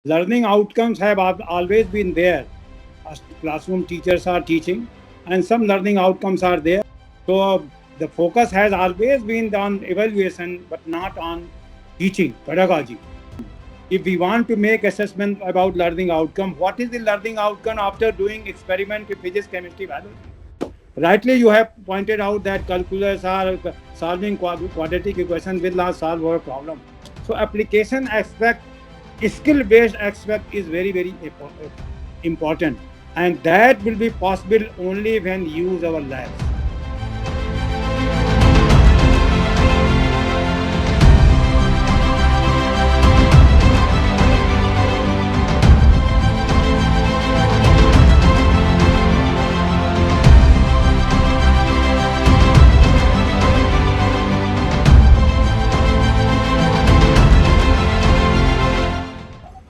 Learning outcomes have always been there. Classroom teachers are teaching, and some learning outcomes are there. So the focus has always been on evaluation, but not on teaching, pedagogy. If we want to make assessment about learning outcome, what is the learning outcome after doing experiment with physics, chemistry, biology? Rightly, you have pointed out that calculus are solving quadratic equation will not solve our problem. So application aspect, skill-based aspect is very important, and that will be possible only when use our labs.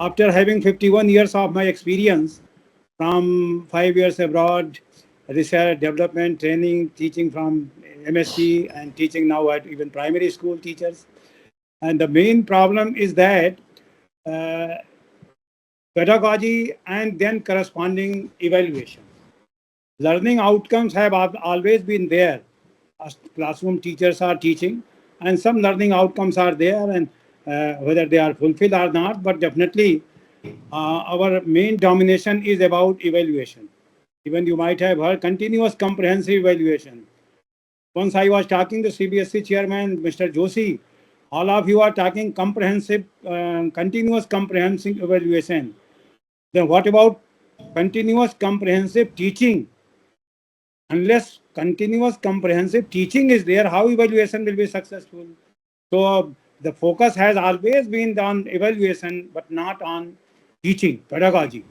After having 51 years of my experience from 5 years abroad, research, development, training, teaching from MSc and teaching now at even primary school teachers. And the main problem is that uh, pedagogy and then corresponding evaluation. Learning outcomes have always been there. Classroom teachers are teaching, and some learning outcomes are there, and whether they are fulfilled or not, but definitely our main domination is about evaluation. Even you might have heard continuous comprehensive evaluation. Once I was talking to CBSE chairman, Mr. Joshi, all of you are talking comprehensive, continuous comprehensive evaluation. Then what about continuous comprehensive teaching? Unless continuous comprehensive teaching is there, how evaluation will be successful? So the focus has always been on evaluation, but not on teaching, pedagogy.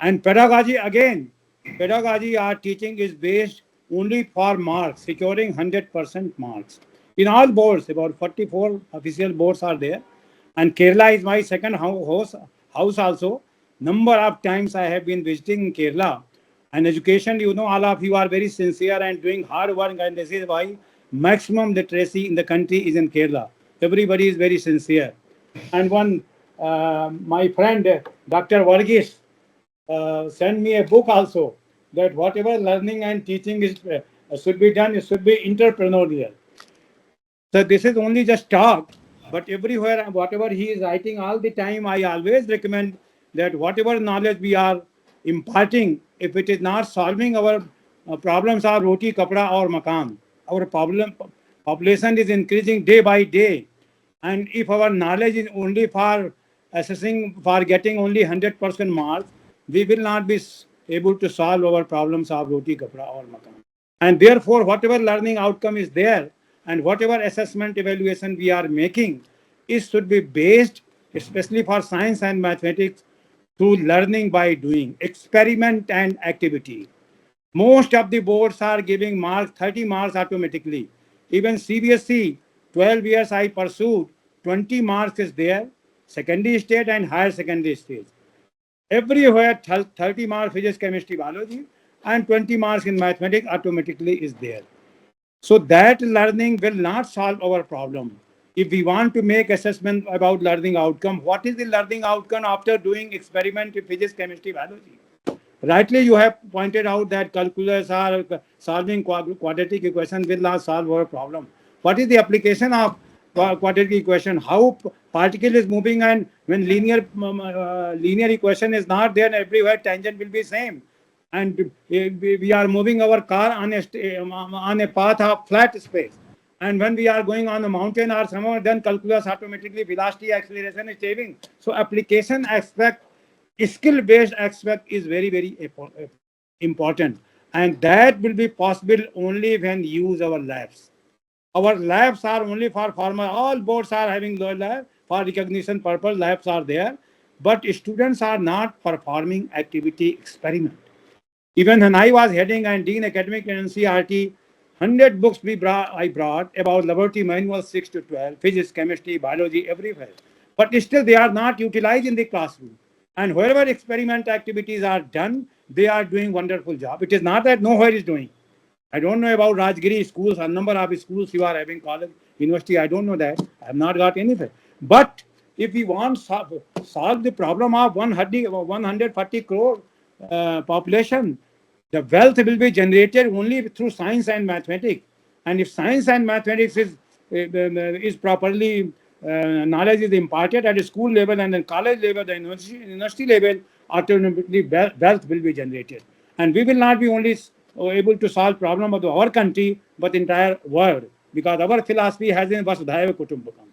And pedagogy again, pedagogy or teaching is based only for marks, securing 100% marks. In all boards, about 44 official boards are there. And Kerala is my second house also. Number of times I have been visiting Kerala. And education, all of you are very sincere and doing hard work, and this is why maximum literacy in the country is in Kerala. Everybody is very sincere. And one, my friend, Dr. Varghese, sent me a book also, that whatever learning and teaching is should be done, it should be entrepreneurial. So this is only just talk, but everywhere, whatever he is writing all the time, I always recommend that whatever knowledge we are imparting, if it is not solving our problems are roti, kapda or makan, our population is increasing day by day. And if our knowledge is only for assessing, for getting only 100% marks, we will not be able to solve our problems of roti, kapda or makan. And therefore, whatever learning outcome is there and whatever assessment evaluation we are making, it should be based, especially for science and mathematics, through learning by doing, experiment and activity. Most of the boards are giving marks, 30 marks automatically. Even CBSE, 12 years I pursued, 20 marks is there, secondary state and higher secondary stage. Everywhere 30 marks physics, chemistry, biology, and 20 marks in mathematics automatically is there. So that learning will not solve our problem. If we want to make assessment about learning outcome, what is the learning outcome after doing experiment with physics, chemistry, biology? Rightly, you have pointed out that calculus are solving quadratic equation will not solve our problem. What is the application of quadratic equation? How particle is moving, and when linear equation is not there, everywhere tangent will be same. And we are moving our car on a path of flat space. And when we are going on a mountain or somewhere, then calculus automatically velocity, acceleration is saving. So application aspect, skill-based aspect is very important, and that will be possible only when use our labs. Our labs are only for formal. All boards are having low lab for recognition purpose. Labs are there, but students are not performing activity experiment. Even when I was heading and dean academic in NCRT, 100 books I brought about laboratory manuals 6 to 12, physics, chemistry, biology, everywhere. But still, they are not utilized in the classroom. And wherever experiment activities are done, they are doing wonderful job. It is not that nowhere is doing. I don't know about Rajagiri schools, a number of schools you are having college, university. I don't know that. I have not got anything. But if we want to solve the problem of 140 crore population, the wealth will be generated only through science and mathematics. And if science and mathematics is properly knowledge is imparted at a school level and then college level, the university level, automatically wealth will be generated. And we will not be only able to solve problem of our country, but entire world, because our philosophy has in Vasudhaiva Kutumbakam.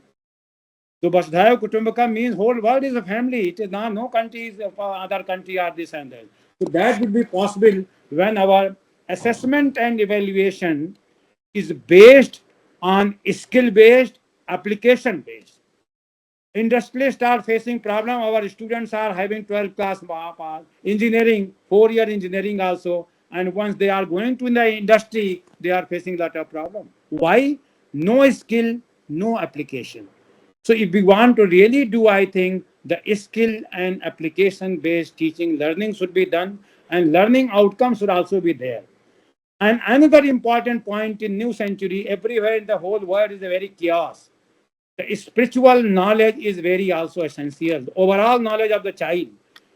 So Vasudhaiva Kutumbakam means whole world is a family. It is not no country is other country or this and that. So that would be possible when our assessment and evaluation is based on skill based, application based. Industrialists are facing problem. Our students are having 12th class pass, engineering, 4-year engineering also. And once they are going to the industry, they are facing a lot of problem. Why? No skill, no application. So if we want to really do, I think the skill and application based teaching learning should be done, and learning outcomes should also be there. And another important point in new century, everywhere in the whole world is a very chaos. The spiritual knowledge is very also essential. The overall knowledge of the child.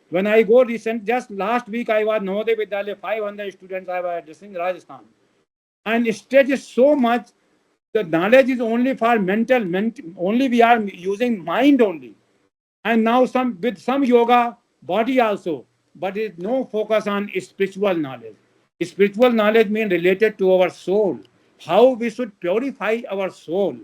When I go just last week I was Navodaya Vidyalaya, 500 students I was addressing Rajasthan. And it stretches so much. The knowledge is only for mental, only we are using mind only. And now with some yoga, body also, but it is no focus on spiritual knowledge. Spiritual knowledge means related to our soul, how we should purify our soul.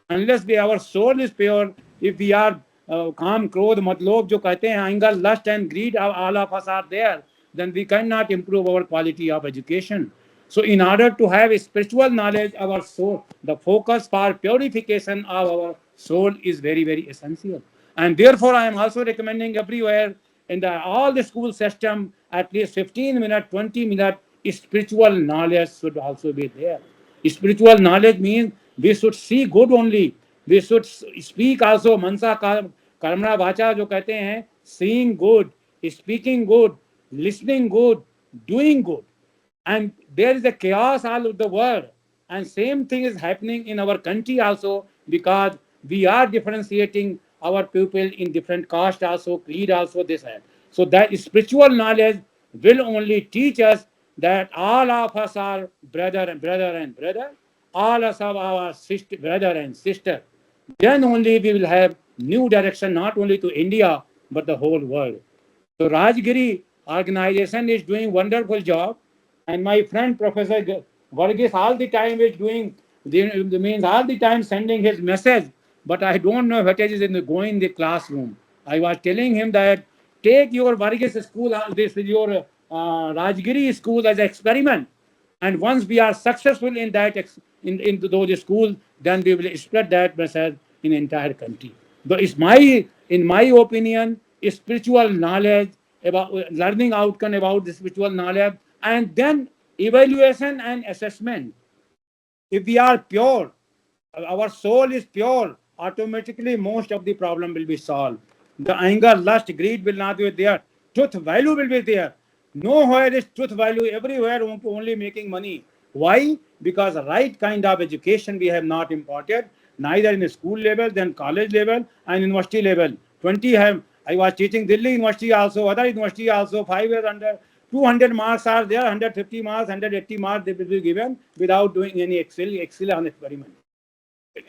Unless our soul is pure, if we are काम क्रोध मतलब जो कहते हैं anger, lust and greed, all of us are there, then we cannot improve our quality of education. So in order to have spiritual knowledge, our soul, the focus for purification of our soul is very, very essential. And therefore, I am also recommending everywhere in all the school system, at least 15 minutes, 20 minutes, spiritual knowledge should also be there. Spiritual knowledge means we should see good only. We should speak also, mansa karmana vacha जो कहते हैं, seeing good, speaking good, listening good, doing good. And there is a chaos all over the world. And same thing is happening in our country also, because we are differentiating our people in different caste also, creed also, this and so that spiritual knowledge will only teach us that all of us are brother and brother, all of us are our sister, brother and sister. Then only we will have new direction, not only to India, but the whole world. So Rajagiri organization is doing wonderful job, and my friend Professor Varghese all the time is doing means all the time sending his message, but I don't know what is in going in the classroom. I was telling him that take your Varghese school, this is your Rajagiri school as an experiment, and once we are successful in that in those schools, then we will spread that message in entire country. But in my opinion, spiritual knowledge about learning outcome about the spiritual knowledge, and then evaluation and assessment. If we are pure, our soul is pure, automatically most of the problem will be solved. The anger, lust, greed will not be there. Truth value will be there. Nowhere is truth value, everywhere only making money. Why? Because the right kind of education we have not imparted, neither in the school level, then college level and university level. 20 have, I was teaching Delhi University also, other university also, 5 years under 200 marks are there, 150 marks, 180 marks they will be given without doing any Excel on experiment.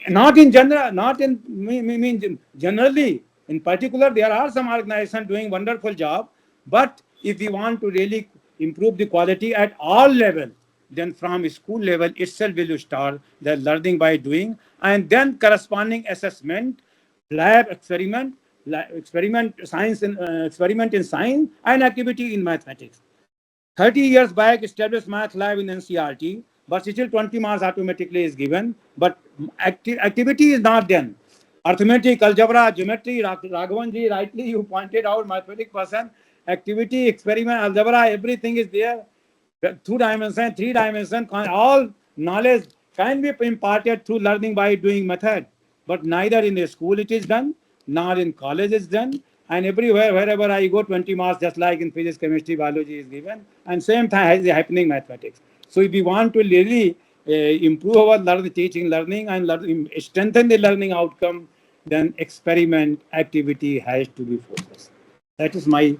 Not in general, not in mean generally. In particular, there are some organizations doing wonderful job, but if we want to really improve the quality at all levels, then from school level itself will start the learning by doing, and then corresponding assessment, lab experiment science in experiment in science and activity in mathematics. 30 years back, established math lab in NCRT, but still 20 marks automatically is given, but activity is not done. Arithmetic, algebra, geometry, Raghavanji, rightly you pointed out, mathematics person, activity, experiment, algebra, everything is there. 2 dimension, 3 dimension, all knowledge can be imparted through learning by doing method. But neither in the school it is done, nor in college is done. And everywhere, wherever I go, 20 marks, just like in physics, chemistry, biology is given. And same thing is happening in mathematics. So if we want to really improve our teaching, learning, and strengthen the learning outcome, then experiment activity has to be focused. That is my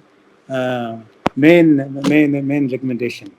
main recommendation.